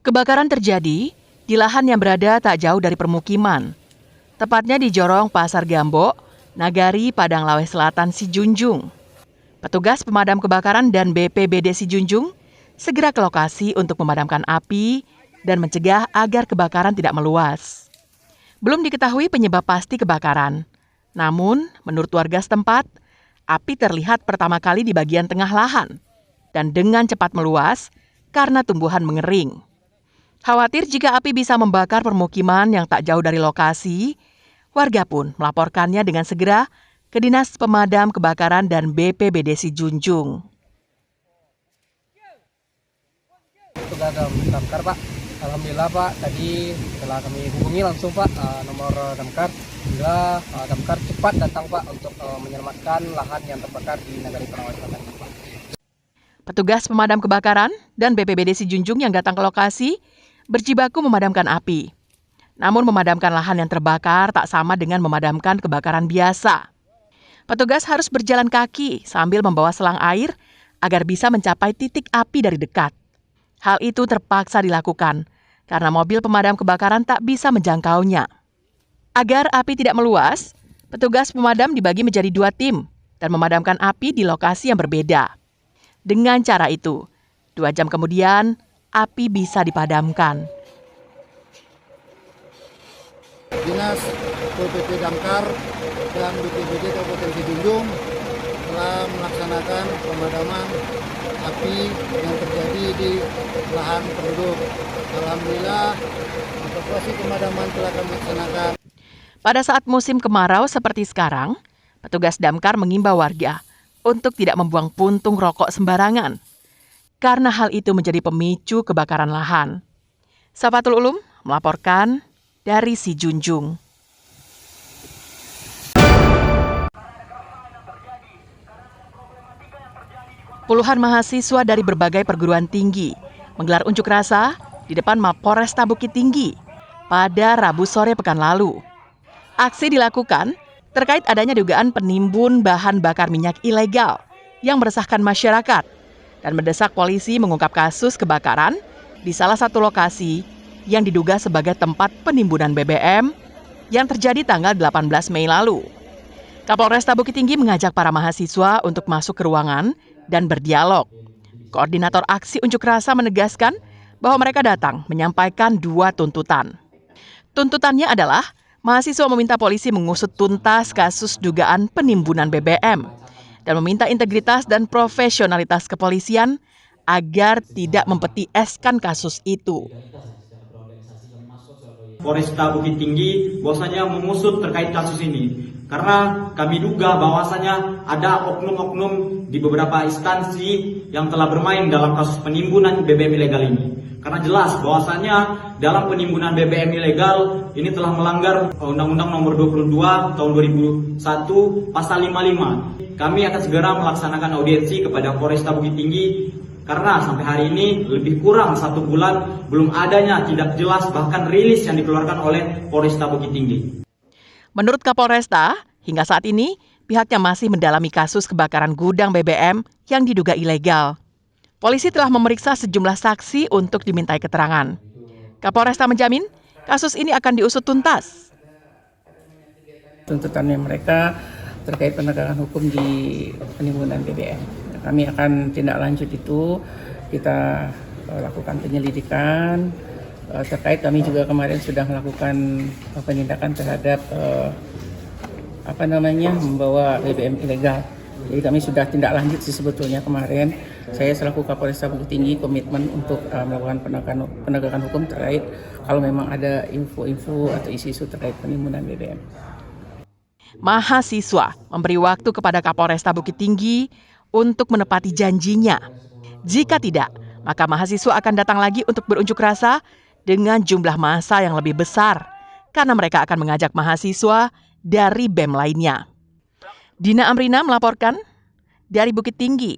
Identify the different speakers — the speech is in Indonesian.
Speaker 1: Kebakaran terjadi di lahan yang berada tak jauh dari permukiman, tepatnya di Jorong Pasar Gambok, Nagari, Padang Lawe Selatan, Sijunjung. Petugas pemadam kebakaran dan BPBD Sijunjung segera ke lokasi untuk memadamkan api dan mencegah agar kebakaran tidak meluas. Belum diketahui penyebab pasti kebakaran. Namun, menurut warga setempat, api terlihat pertama kali di bagian tengah lahan dan dengan cepat meluas karena tumbuhan mengering. Khawatir jika api bisa membakar permukiman yang tak jauh dari lokasi, warga pun melaporkannya dengan segera ke Dinas Pemadam Kebakaran dan BPBD Sijunjung.
Speaker 2: Petugas damkar, Pak. Alhamdulillah, Pak. Tadi setelah kami hubungi langsung, Pak, nomor damkar. Alhamdulillah, damkar cepat datang, Pak, untuk menyelamatkan lahan yang terbakar di Nagari Padang Lawe Selatan, Pak.
Speaker 1: Petugas pemadam kebakaran dan BPBD Sijunjung yang datang ke lokasi berjibaku memadamkan api. Namun memadamkan lahan yang terbakar tak sama dengan memadamkan kebakaran biasa. Petugas harus berjalan kaki sambil membawa selang air agar bisa mencapai titik api dari dekat. Hal itu terpaksa dilakukan karena mobil pemadam kebakaran tak bisa menjangkaunya. Agar api tidak meluas, petugas pemadam dibagi menjadi 2 tim dan memadamkan api di lokasi yang berbeda. Dengan cara itu, 2 jam kemudian, api bisa dipadamkan.
Speaker 3: Dinas PPP Damkar dan BPBD Kabupaten Sijunjung telah melaksanakan pemadaman api yang terjadi di lahan penduduk. Alhamdulillah, operasi pemadaman telah kami laksanakan.
Speaker 1: Pada saat musim kemarau seperti sekarang, petugas damkar mengimbau warga untuk tidak membuang puntung rokok sembarangan, karena hal itu menjadi pemicu kebakaran lahan. Safatul Ulum melaporkan dari Sijunjung. Puluhan mahasiswa dari berbagai perguruan tinggi menggelar unjuk rasa di depan Mapolresta Bukit Tinggi pada Rabu sore pekan lalu. Aksi dilakukan terkait adanya dugaan penimbun bahan bakar minyak ilegal yang meresahkan masyarakat dan mendesak polisi mengungkap kasus kebakaran di salah satu lokasi yang diduga sebagai tempat penimbunan BBM yang terjadi tanggal 18 Mei lalu. Kapolresta Bukit Tinggi mengajak para mahasiswa untuk masuk ke ruangan dan berdialog. Koordinator aksi unjuk rasa menegaskan bahwa mereka datang menyampaikan 2 tuntutan. Tuntutannya adalah mahasiswa meminta polisi mengusut tuntas kasus dugaan penimbunan BBM dan meminta integritas dan profesionalitas kepolisian agar tidak mempetieskan kasus itu.
Speaker 4: Polresta Bukit Tinggi bahwasanya mengusut terkait kasus ini karena kami duga bahwasanya ada oknum-oknum di beberapa instansi yang telah bermain dalam kasus penimbunan BBM ilegal ini. Karena jelas bahwasanya dalam penimbunan BBM ilegal ini telah melanggar Undang-Undang Nomor 22 Tahun 2001 Pasal 55. Kami akan segera melaksanakan audiensi kepada Polresta Bukit Tinggi karena sampai hari ini lebih kurang 1 bulan belum adanya tidak jelas bahkan rilis yang dikeluarkan oleh Polresta Bukit Tinggi.
Speaker 1: Menurut Kapolresta, hingga saat ini pihaknya masih mendalami kasus kebakaran gudang BBM yang diduga ilegal. Polisi telah memeriksa sejumlah saksi untuk dimintai keterangan. Kapolresta menjamin kasus ini akan diusut tuntas.
Speaker 5: Tuntutannya mereka terkait penegakan hukum di penimbunan BBM. Kami akan tindak lanjut itu, kita lakukan penyelidikan. Terkait kami juga kemarin sudah melakukan penindakan terhadap membawa BBM ilegal. Jadi kami sudah tindak lanjut sih sebetulnya kemarin. Saya selaku Kapolresta Bukit Tinggi komitmen untuk melakukan penegakan hukum terkait kalau memang ada info-info atau isu-isu terkait penimbunan BBM.
Speaker 1: Mahasiswa memberi waktu kepada Kapolresta Bukit Tinggi untuk menepati janjinya. Jika tidak, maka mahasiswa akan datang lagi untuk berunjuk rasa dengan jumlah massa yang lebih besar karena mereka akan mengajak mahasiswa dari BEM lainnya. Dina Amrina melaporkan dari Bukit Tinggi.